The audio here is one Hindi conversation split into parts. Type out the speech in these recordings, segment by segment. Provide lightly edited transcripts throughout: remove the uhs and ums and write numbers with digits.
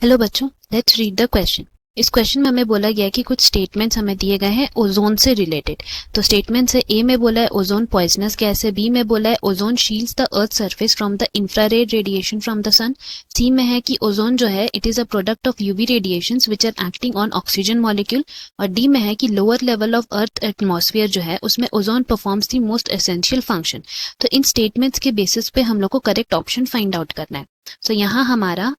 हेलो बच्चों, लेट्स रीड द क्वेश्चन। इस क्वेश्चन में हमें बोला गया है कि कुछ स्टेटमेंट्स हमें दिए गए हैं ओजोन से रिलेटेड। तो स्टेटमेंट्स है, ए में बोला है ओजोन पॉइजनस गैस है, बी में बोला है ozone shields the earth surface from the infrared radiation from the sun, C में है कि ओजोन जो है it is a product of UV radiations which are acting on oxygen molecule, और डी में है कि lower level of earth atmosphere जो है उसमें ozone performs the most essential function. तो इन स्टेटमेंट्स के बेसिस पे हम लोग को करेक्ट ऑप्शन फाइंड आउट करना है। सो यहाँ हमारा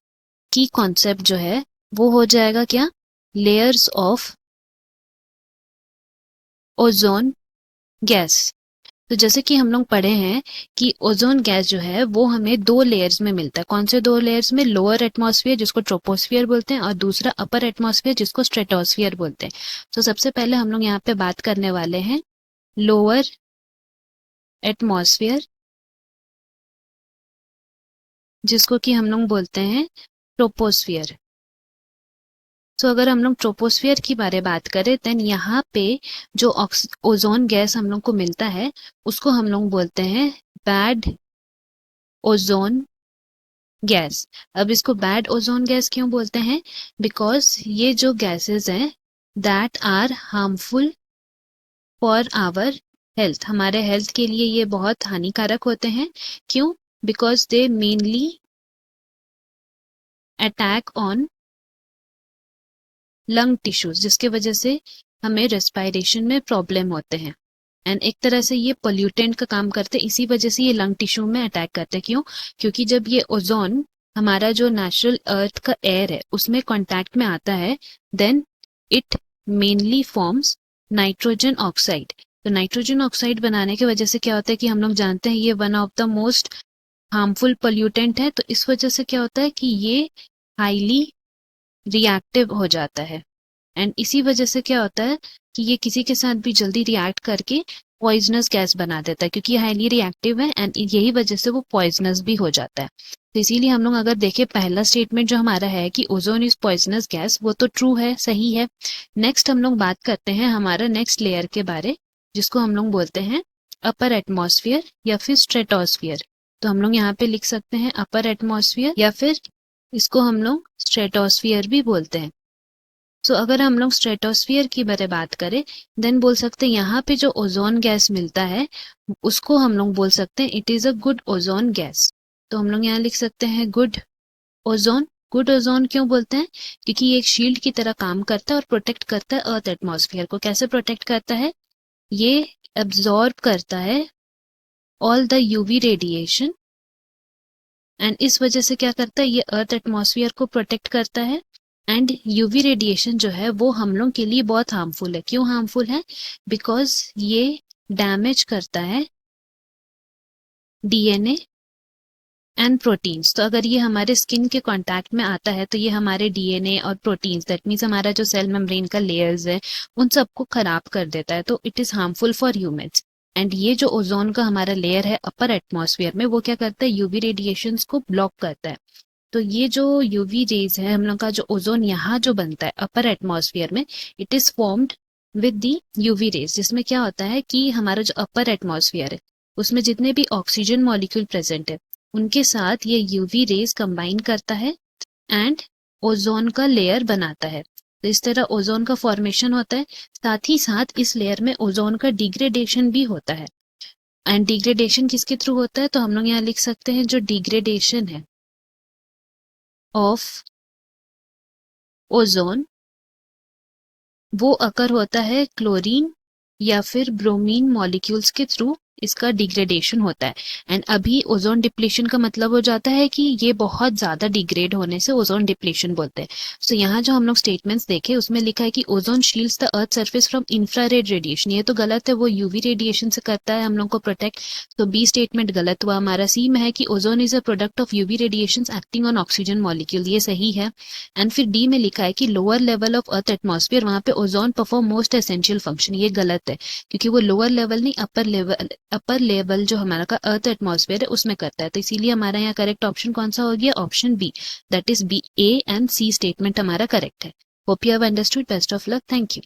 की कॉन्सेप्ट जो है वो हो जाएगा क्या, लेयर्स ऑफ ओजोन गैस। तो जैसे कि हम लोग पढ़े हैं कि ओजोन गैस जो है वो हमें दो लेयर्स में मिलता है। कौन से दो लेयर्स में? लोअर एटमॉस्फेयर जिसको ट्रोपोस्फियर बोलते हैं और दूसरा अपर एटमॉस्फेयर जिसको स्ट्रेटोस्फियर बोलते हैं। तो सबसे पहले हम लोग यहाँ पे बात करने वाले हैं लोअर एटमॉस्फेयर जिसको कि हम लोग बोलते हैं ट्रोपोस्फियर। तो अगर हम लोग ट्रोपोस्फियर की बात करें देन यहाँ पे जो ओजोन गैस हम लोग को मिलता है उसको हम लोग बोलते हैं बैड ओजोन गैस। अब इसको बैड ओजोन गैस क्यों बोलते हैं? बिकॉज ये जो गैसेस हैं that are harmful for our health, हमारे हेल्थ के लिए ये बहुत हानिकारक होते हैं। क्यों? Because they mainly attack on lung tissues, जिसके वजह से हमें रेस्पिरेशन में प्रॉब्लम होते हैं। एंड एक तरह से ये पोल्यूटेंट का काम करते हैं, इसी वजह से ये लंग टिश्यू में अटैक करते हैं। क्यों? क्योंकि जब ये ओजोन हमारा जो नेचुरल अर्थ का एयर है उसमें कांटेक्ट में आता है then it mainly forms nitrogen oxide. तो नाइट्रोजन ऑक्साइड बनाने की वजह से क्या होता है कि हम लोग जानते हैं ये one of the most harmful pollutant है। तो इस वजह से क्या होता है कि ये हाईली रिएक्टिव हो जाता है। एंड इसी वजह से क्या होता है कि ये किसी के साथ भी जल्दी रिएक्ट करके पॉइजनस गैस बना देता है, क्योंकि हाईली रिएक्टिव है एंड यही वजह से वो पॉइजनस भी हो जाता है। तो इसीलिए हम लोग अगर देखें पहला स्टेटमेंट जो हमारा है कि ओजोन इज पॉइजनस गैस, वो तो ट्रू है, सही है। नेक्स्ट हम लोग बात करते हैं हमारा नेक्स्ट लेयर के बारे, जिसको हम लोग बोलते हैं अपर एटमॉस्फेयर या फिर स्ट्रेटोस्फियर। तो हम लोग यहाँ पे लिख सकते हैं अपर एटमॉस्फेयर या फिर इसको हम लोग स्ट्रेटोस्फियर भी बोलते हैं। तो अगर हम लोग स्ट्रेटोस्फियर की बात करें देन बोल सकते हैं यहाँ पे जो ओजोन गैस मिलता है उसको हम लोग बोल सकते हैं it is a good ozone gas. तो हम लोग यहाँ लिख सकते हैं गुड ओजोन। गुड ओजोन क्यों बोलते हैं? क्योंकि ये एक शील्ड की तरह काम करता है और प्रोटेक्ट करता है अर्थ एटमॉस्फेयर को। कैसे प्रोटेक्ट करता है? ये एब्जॉर्ब करता है all the UV radiation and इस वजह से क्या करता है, ये अर्थ एटमॉस्फेयर को प्रोटेक्ट करता है। एंड यूवी रेडिएशन जो है वो हम लोग के लिए बहुत हार्मफुल है। क्यों हार्मफुल है? बिकॉज ये डैमेज करता है डीएनए एंड प्रोटीन्स। तो अगर ये हमारे स्किन के कांटेक्ट में आता है तो ये हमारे डीएनए और प्रोटीन्स, दैट मीन्स हमारा जो सेल मेम्ब्रेन का लेयर्स है उन सबको खराब कर देता है। तो it is harmful for humans. And ये जो ओजोन का हमारा लेयर है अपर एटमॉस्फेयर में, वो क्या करता है, यूवी रेडिएशंस को ब्लॉक करता है। तो ये जो यूवी रेज है हम लोग का, जो ओजोन यहाँ जो बनता है अपर एटमॉस्फेयर में, it is formed with the UV rays, जिसमें क्या होता है कि हमारा जो अपर एटमॉस्फेयर है उसमें जितने भी ऑक्सीजन मॉलिक्यूल प्रेजेंट है उनके साथ ये यूवी रेज कंबाइन करता है एंड ओजोन का लेयर बनाता है। तो इस तरह ओजोन का फॉर्मेशन होता है। साथ ही साथ इस लेयर में ओजोन का डिग्रेडेशन भी होता है। एंड डिग्रेडेशन किसके थ्रू होता है? तो हम लोग यहाँ लिख सकते हैं जो डिग्रेडेशन है ऑफ ओजोन वो अकर होता है क्लोरीन या फिर ब्रोमीन मॉलिक्यूल्स के थ्रू इसका डिग्रेडेशन होता है। एंड अभी ओजोन डिप्लीशन का मतलब हो जाता है कि ये बहुत ज्यादा डिग्रेड होने से ओजोन डिप्लीशन बोलते हैं। सो यहाँ जो हम लोग स्टेटमेंट्स देखे उसमें लिखा है कि ozone shields the earth surface from infrared radiation, ये तो गलत है, वो यूवी रेडिएशन से करता है हम लोग को प्रोटेक्ट। तो बी स्टेटमेंट गलत हुआ हमारा। सी में है कि ozone is a product of UV radiation acting on oxygen molecule, ये सही है। एंड फिर डी में लिखा है कि lower level of earth atmosphere, वहां पे ozone perform most essential function, ये गलत है क्योंकि वो लोअर लेवल नहीं अपर लेवल जो हमारा का अर्थ एटमॉस्फेयर है उसमें करता है। तो इसीलिए हमारा यहाँ करेक्ट ऑप्शन कौन सा हो गया? Option B, that is B. A and C statement हमारा करेक्ट है। Hope you have understood. Best of luck. Thank you.